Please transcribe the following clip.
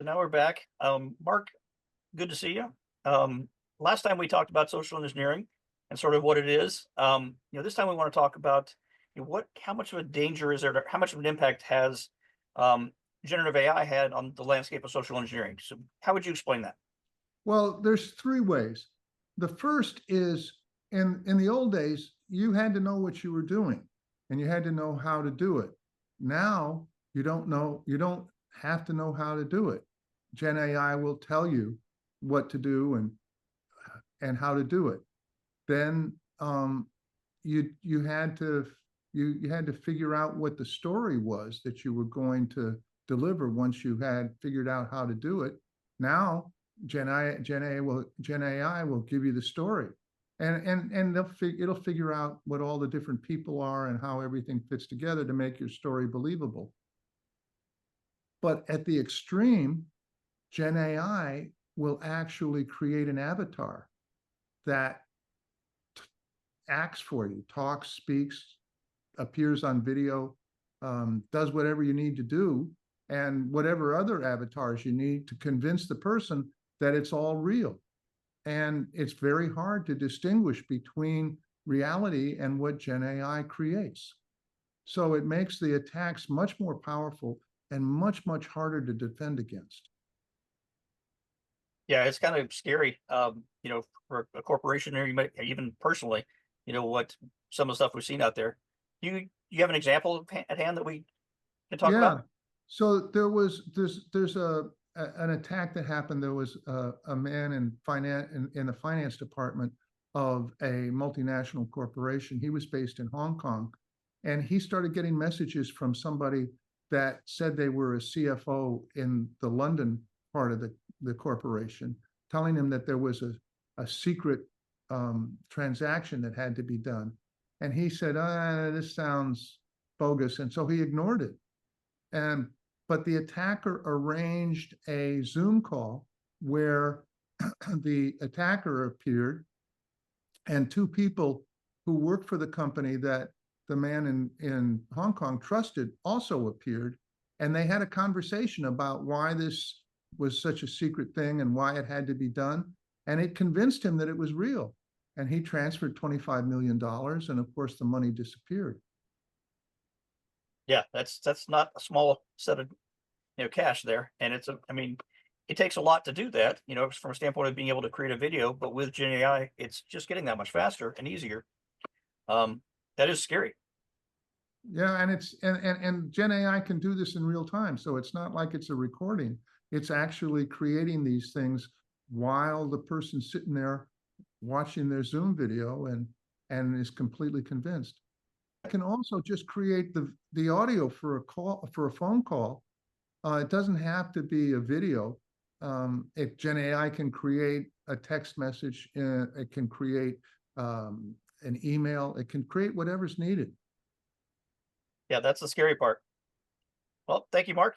now we're back. Mark, good to see you. Last time we talked about social engineering and sort of what it is. This time we want to talk about how much of a danger is there, how much of an impact has generative AI had on the landscape of social engineering? So, how would you explain that? Well, there's three ways. The first is in the old days, you had to know what you were doing and you had to know how to do it. Now you don't have to know how to do it. Gen AI will tell you what to do and how to do it. Then you had to you had to figure out what the story was that you were going to deliver once you had figured out how to do it. Now Gen AI will give you the story, and it'll figure out what all the different people are and how everything fits together to make your story believable. But at the extreme, Gen AI will actually create an avatar that acts for you, talks, speaks, appears on video, does whatever you need to do, and whatever other avatars you need to convince the person that it's all real. And it's very hard to distinguish between reality and what Gen AI creates. So it makes the attacks much more powerful and much harder to defend against. Yeah, it's kind of scary. For a corporation, or you might even personally, what some of the stuff we've seen out there. You have an example at hand that we can talk about? Yeah. So there's an attack that happened. There was a man in the finance department of a multinational corporation. He was based in Hong Kong, and he started getting messages from somebody that said they were a CFO in the London part of the corporation, telling him that there was a secret transaction that had to be done. And he said, this sounds bogus. And so he ignored it. But the attacker arranged a Zoom call where the attacker appeared and two people who worked for the company that the man in Hong Kong trusted also appeared. And they had a conversation about why this was such a secret thing and why it had to be done. And it convinced him that it was real. And he transferred $25 million. And of course, the money disappeared. Yeah, that's not a small set of cash there, and it takes a lot to do that. From a standpoint of being able to create a video, but with Gen AI, it's just getting that much faster and easier. That is scary. Yeah, and Gen AI can do this in real time. So it's not like it's a recording. It's actually creating these things while the person's sitting there watching their Zoom video and is completely convinced. I can also just create the audio for a phone call. It doesn't have to be a video. If Gen AI can create a text message, it can create an email, it can create whatever's needed. Yeah, that's the scary part. Well, thank you, Mark.